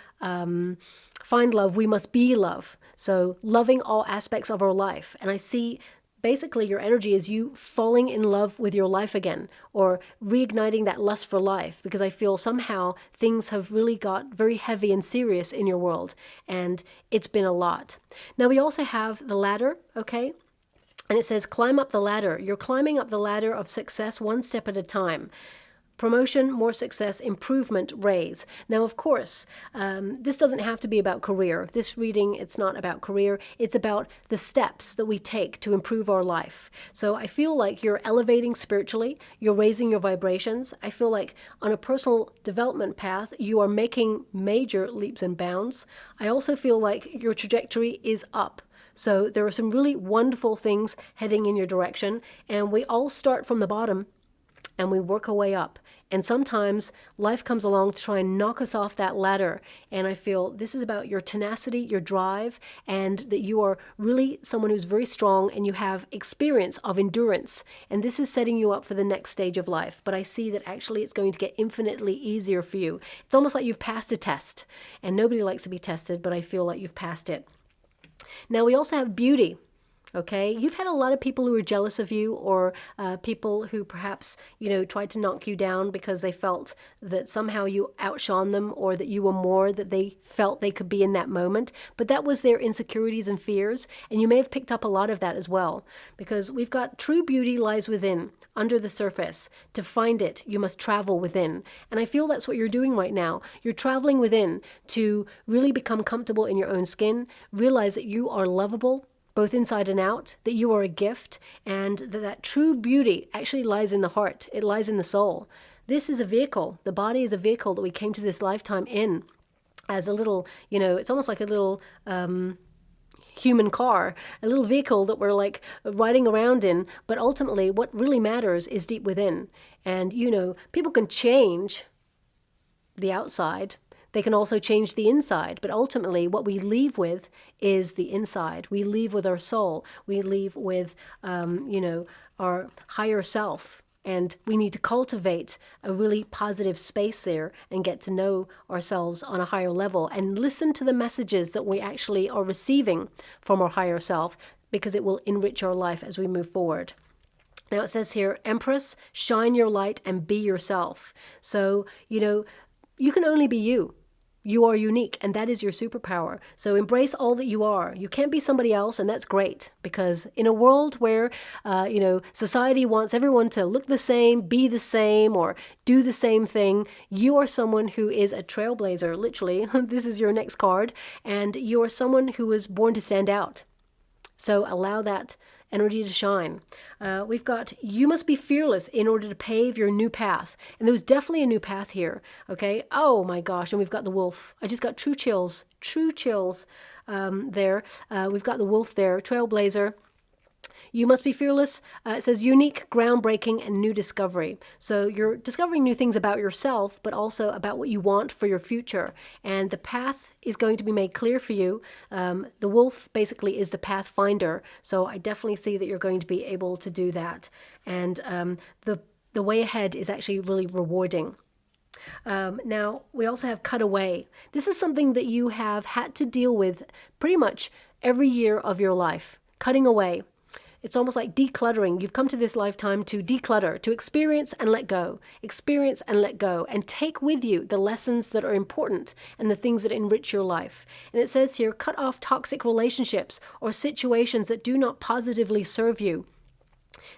find love, we must be love. So loving all aspects of our life. And I see basically your energy is you falling in love with your life again, or reigniting that lust for life, because I feel somehow things have really got very heavy and serious in your world, and it's been a lot. Now we also have the ladder, okay? And it says, climb up the ladder. You're climbing up the ladder of success one step at a time. Promotion, more success, improvement, raise. Now, of course, this doesn't have to be about career. This reading, it's not about career. It's about the steps that we take to improve our life. So I feel like you're elevating spiritually. You're raising your vibrations. I feel like on a personal development path, you are making major leaps and bounds. I also feel like your trajectory is up. So there are some really wonderful things heading in your direction. And we all start from the bottom and we work our way up. And sometimes life comes along to try and knock us off that ladder. And I feel this is about your tenacity, your drive, and that you are really someone who's very strong and you have experience of endurance. And this is setting you up for the next stage of life. But I see that actually it's going to get infinitely easier for you. It's almost like you've passed a test. And nobody likes to be tested, but I feel like you've passed it. Now we also have beauty. Okay, you've had a lot of people who are jealous of you, or people who perhaps, tried to knock you down because they felt that somehow you outshone them, or that you were more that they felt they could be in that moment. But that was their insecurities and fears. And you may have picked up a lot of that as well, because we've got true beauty lies within, under the surface. To find it, you must travel within. And I feel that's what you're doing right now. You're traveling within to really become comfortable in your own skin, realize that you are lovable, both inside and out, that you are a gift, and that true beauty actually lies in the heart. It lies in the soul. This is a vehicle. The body is a vehicle that we came to this lifetime in as a little, it's almost like a little human car, a little vehicle that we're like riding around in. But ultimately, what really matters is deep within. And, people can change the outside. They can also change the inside, but ultimately what we leave with is the inside. We leave with our soul. We leave with, our higher self. And we need to cultivate a really positive space there and get to know ourselves on a higher level and listen to the messages that we actually are receiving from our higher self, because it will enrich our life as we move forward. Now it says here, Empress, shine your light and be yourself. So, you can only be you. You are unique, and that is your superpower. So embrace all that you are. You can't be somebody else, and that's great, because in a world where, society wants everyone to look the same, be the same, or do the same thing, you are someone who is a trailblazer, literally. This is your next card, and you are someone who was born to stand out. So allow that energy to shine. We've got, you must be fearless in order to pave your new path. And there's definitely a new path here. Okay. Oh my gosh. And we've got the wolf. I just got true chills there. We've got the wolf there, trailblazer. You must be fearless. It says unique, groundbreaking, and new discovery. So you're discovering new things about yourself, but also about what you want for your future. And the path is going to be made clear for you. The wolf basically is the pathfinder. So I definitely see that you're going to be able to do that. And the way ahead is actually really rewarding. Now, we also have cut away. This is something that you have had to deal with pretty much every year of your life. Cutting away. It's almost like decluttering. You've come to this lifetime to declutter, to experience and let go, and take with you the lessons that are important and the things that enrich your life. And it says here, cut off toxic relationships or situations that do not positively serve you.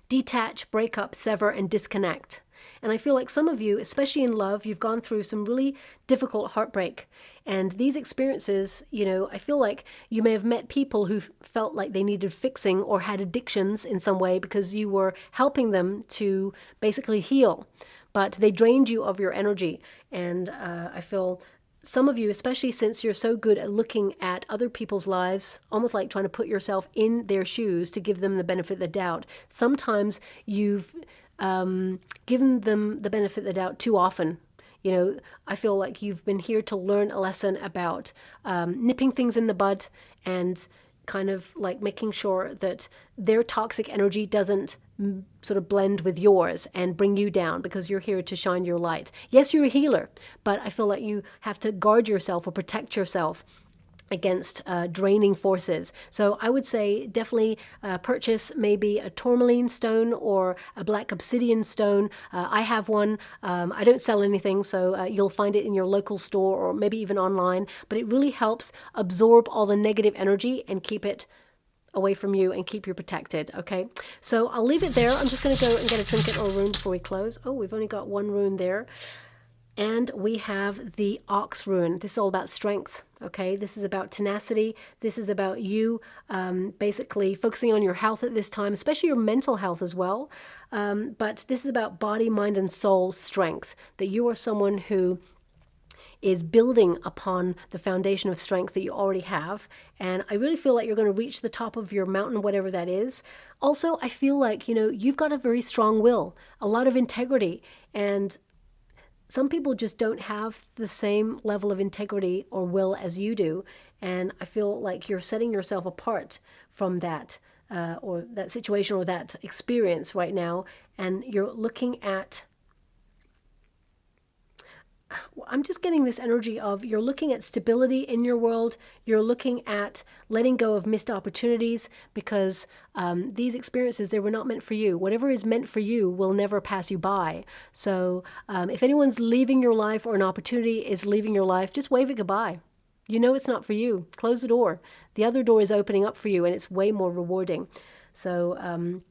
Detach, break up, sever, and disconnect. And I feel like some of you, especially in love, you've gone through some really difficult heartbreak. And these experiences, I feel like you may have met people who felt like they needed fixing or had addictions in some way because you were helping them to basically heal. But they drained you of your energy. And I feel some of you, especially since you're so good at looking at other people's lives, almost like trying to put yourself in their shoes to give them the benefit of the doubt. Sometimes you've given them the benefit of the doubt too often. I feel like you've been here to learn a lesson about nipping things in the bud and kind of like making sure that their toxic energy doesn't sort of blend with yours and bring you down, because you're here to shine your light. Yes, you're a healer, but I feel like you have to guard yourself or protect yourself against draining forces. So I would say definitely purchase maybe a tourmaline stone or a black obsidian stone. I have one. I don't sell anything, so you'll find it in your local store or maybe even online, but it really helps absorb all the negative energy and keep it away from you and keep you protected. Okay, so I'll leave it there. I'm just going to go and get a trinket or a rune before we close. Oh, we've only got one rune there. And we have the Ox rune. This is all about strength, okay? This is about tenacity. This is about you basically focusing on your health at this time, especially your mental health as well. But this is about body, mind, and soul strength, that you are someone who is building upon the foundation of strength that you already have. And I really feel like you're going to reach the top of your mountain, whatever that is. Also, I feel like, you've got a very strong will, a lot of integrity, and some people just don't have the same level of integrity or will as you do. And I feel like you're setting yourself apart from that or that situation or that experience right now. And you're looking at, I'm just getting this energy of you're looking at stability in your world. You're looking at letting go of missed opportunities, because these experiences, they were not meant for you. Whatever is meant for you will never pass you by. So if anyone's leaving your life or an opportunity is leaving your life, just wave it goodbye. It's not for you. Close the door. The other door is opening up for you, and it's way more rewarding. So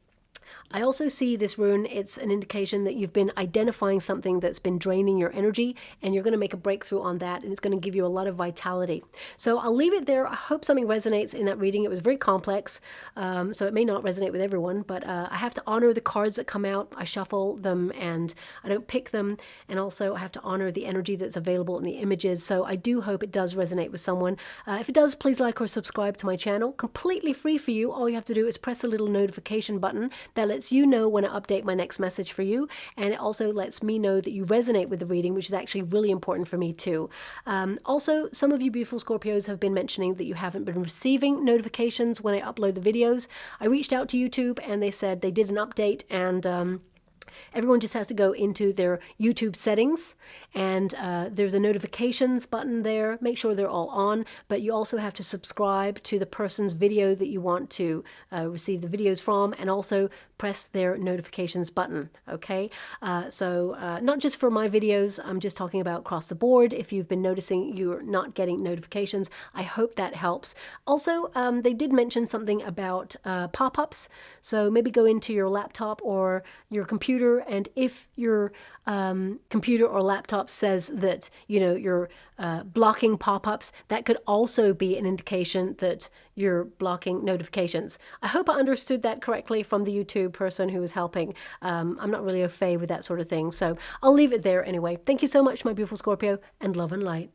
I also see this rune, it's an indication that you've been identifying something that's been draining your energy, and you're going to make a breakthrough on that, and it's going to give you a lot of vitality. So I'll leave it there. I hope something resonates in that reading. It was very complex, so it may not resonate with everyone, but I have to honor the cards that come out. I shuffle them and I don't pick them, and also I have to honor the energy that's available in the images. So I do hope it does resonate with someone. If it does, please like or subscribe to my channel. Completely free for you. All you have to do is press the little notification button that lets you know when I update my next message for you, and it also lets me know that you resonate with the reading, which is actually really important for me too. Also, some of you beautiful Scorpios have been mentioning that you haven't been receiving notifications when I upload the videos. I reached out to YouTube and they said they did an update, and everyone just has to go into their YouTube settings, and there's a notifications button there. Make sure they're all on, but you also have to subscribe to the person's video that you want to receive the videos from, and also press their notifications button, okay? So not just for my videos, I'm just talking about across the board. If you've been noticing you're not getting notifications, I hope that helps. Also, they did mention something about pop-ups, so maybe go into your laptop or your computer, and if your computer or laptop says that you're blocking pop-ups, that could also be an indication that you're blocking notifications. I hope I understood that correctly from the YouTube person who was helping. I'm not really au fait with that sort of thing, so I'll leave it there anyway. Thank you so much, my beautiful Scorpio, and love and light.